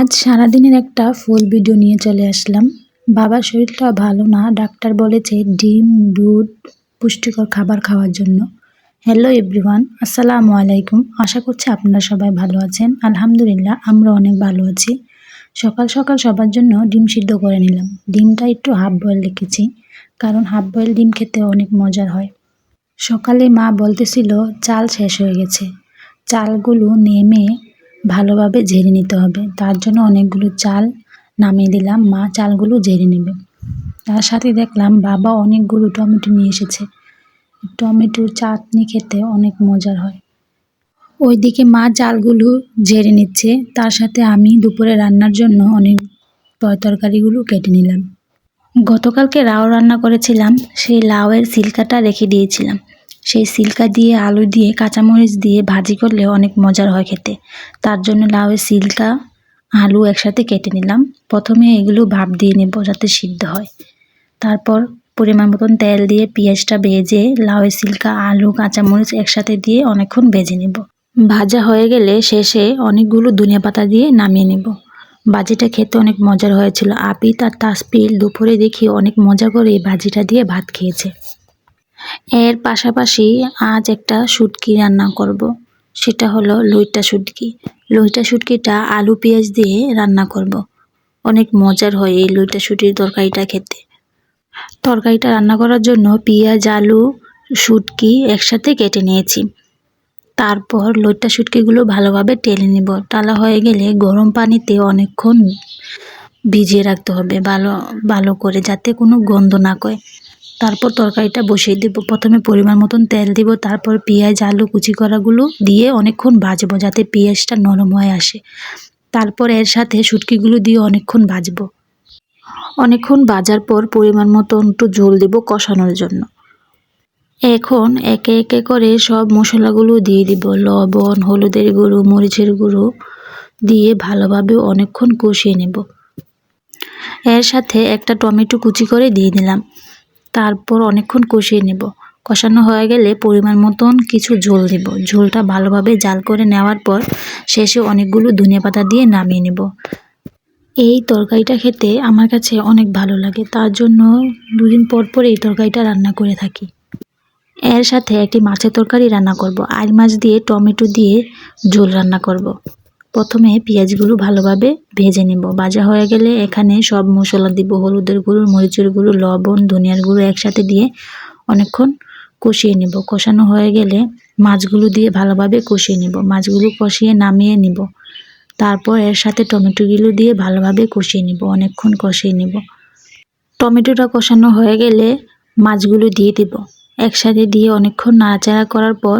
আজ সারাদিনের একটা ফুল ভিডিও নিয়ে চলে আসলাম। বাবার শরীরটা ভালো না, ডাক্তার বলেছে ডিম, দুধ, পুষ্টিকর খাবার খাওয়ার জন্য। হ্যালো এভরিওয়ান, আসসালামু আলাইকুম। আশা করছি আপনারা সবাই ভালো আছেন। আলহামদুলিল্লাহ, আমরা অনেক ভালো আছি। সকাল সকাল সবার জন্য ডিম সিদ্ধ করে নিলাম। ডিমটা একটু হাফ বয়েল রেখেছি, কারণ হাফ বয়েল ডিম খেতে অনেক মজার হয়। সকালে মা বলতেছিল চাল শেষ হয়ে গেছে, চালগুলো নেমে ভালোভাবে ঝেড়ে নিতে হবে। তার জন্য অনেকগুলো চাল নামিয়ে দিলাম, মা চালগুলো ঝেড়ে নেবে। তার সাথে দেখলাম বাবা অনেকগুলো টমেটো নিয়ে এসেছে। টমেটোর চাটনি খেতে অনেক মজার হয়। ওইদিকে মা চালগুলো ঝেড়ে নিচ্ছে, তার সাথে আমি দুপুরে রান্নার জন্য অনেক তরকারিগুলো কেটে নিলাম। গতকালকে লাউ রান্না করেছিলাম, সেই লাউয়ের সিলকাটা রেখে দিয়েছিলাম। সেই সিলকা দিয়ে আলু দিয়ে কাঁচামরিচ দিয়ে ভাজি করলে অনেক মজার হয় খেতে। তার জন্য লাউয়ের সিলকা আলু একসাথে কেটে নিলাম। প্রথমে এগুলো ভাপ দিয়ে নেব যাতে সিদ্ধ হয়। তারপর পরিমাণ মতন তেল দিয়ে পেঁয়াজটা ভেজে লাউয়ের সিলকা আলু কাঁচামরিচ একসাথে দিয়ে অনেকক্ষণ ভেজে নেব। ভাজা হয়ে গেলে শেষে অনেকগুলো ধনিয়া পাতা দিয়ে নামিয়ে নেব। ভাজিটা খেতে অনেক মজার হয়েছিল। আবিদ আর তাসপিল দুপুরে দেখি অনেক মজা করে এই ভাজিটা দিয়ে ভাত খেয়েছে। এর পাশাপাশি আজ একটা শুটকি রান্না করব। সেটা হলো লইট্টা শুটকি। লইট্টা শুটকিটা আলু পেঁয়াজ দিয়ে রান্না করব। অনেক মজার হয় এই লইট্টা শুটকির তরকারিটা খেতে। তরকারিটা রান্না করার জন্য পেঁয়াজ, আলু, শুটকি একসাথে কেটে নিয়েছি। তারপর লইট্টা শুটকিগুলো ভালোভাবে টেলে নেব। টালা হয়ে গেলে গরম পানিতে অনেকক্ষণ ভিজিয়ে রাখতে হবে ভালো করে, যাতে কোনো গন্ধ না করে। তারপর তরকারিটা বসিয়ে দেব। প্রথমে পরিমাণ মতন তেল দিব, তারপর পেঁয়াজ আলু কুচি করাগুলো দিয়ে অনেকক্ষণ ভাজবো যাতে পেঁয়াজটা নরম হয়ে আসে। তারপর এর সাথে শুটকিগুলো দিয়ে অনেকক্ষণ ভাজবো। অনেকক্ষণ ভাজার পর পরিমাণ মতন একটু ঝোল দেব কষানোর জন্য। এখন একে একে করে সব মশলাগুলো দিয়ে দিব। লবণ, হলুদের গুঁড়ো, মরিচের গুঁড়ো দিয়ে ভালোভাবে অনেকক্ষণ কষিয়ে নেব। এর সাথে একটা টমেটো কুচি করে দিয়ে দিলাম। তারপর অনেকক্ষণ কষিয়ে নেব। কষানো হয়ে গেলে পরিমাণ মতন কিছু ঝোল দেব। ঝোলটা ভালোভাবে জাল করে নেওয়ার পর শেষে অনেকগুলো ধনিয়া পাতা দিয়ে নামিয়ে নেব। এই তরকারিটা খেতে আমার কাছে অনেক ভালো লাগে, তার জন্য দুদিন পর পর এই তরকারিটা রান্না করে থাকি। এর সাথে একটি মাছের তরকারি রান্না করব। আইল মাছ দিয়ে টমেটো দিয়ে ঝোল রান্না করব। প্রথমে পেঁয়াজগুলো ভালোভাবে ভেজে নেব। ভাজা হয়ে গেলে এখানে সব মশলা দিব। হলুদের গুঁড়ো, মরিচের গুঁড়ো, লবণ, ধনিয়ার গুঁড়ো একসাথে দিয়ে অনেকক্ষণ কষিয়ে নেব। কষানো হয়ে গেলে মাছগুলো দিয়ে ভালোভাবে কষিয়ে নেব। মাছগুলো কষিয়ে নামিয়ে নেব। তারপর এর সাথে টমেটোগুলো দিয়ে ভালোভাবে কষিয়ে নেব। অনেকক্ষণ কষিয়ে নেব। টমেটোটা কষানো হয়ে গেলে মাছগুলো দিয়ে দেব। একসাথে দিয়ে অনেকক্ষণ নাড়াচাড়া করার পর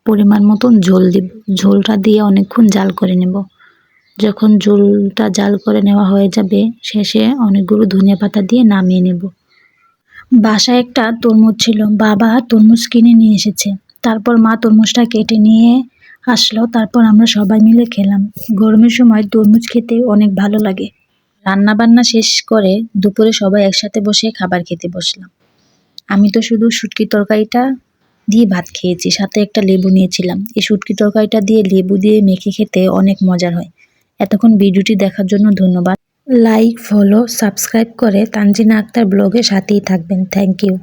পরিমাণ মতন ঝোল দেব। ঝোলটা দিয়ে অনেকক্ষণ জাল করে নেব। যখন ঝোলটা জাল করে নেওয়া হয়ে যাবে শেষে অনেকগুলো ধনিয়া পাতা দিয়ে নামিয়ে নেব। বাসায় একটা তরমুজ ছিল, বাবা তরমুজ কিনে নিয়ে এসেছে। তারপর মা তরমুজটা কেটে নিয়ে আসলো, তারপর আমরা সবাই মিলে খেলাম। গরমের সময় তরমুজ খেতে অনেক ভালো লাগে। রান্না বান্না শেষ করে দুপুরে সবাই একসাথে বসে খাবার খেতে বসলাম। আমি তো শুধু শুটকি তরকারিটা দিয়ে ভাত খেয়েছি, সাথে একটা লেবু নিয়েছিলাম। এই শুটকি তরকারিটা দিয়ে লেবু দিয়ে মেখে খেতে অনেক মজার হয়। এতক্ষণ ভিডিওটি দেখার জন্য ধন্যবাদ। লাইক, ফলো, সাবস্ক্রাইব করে তানজিনা আক্তার ব্লগের সাথেই থাকবেন। Thank you.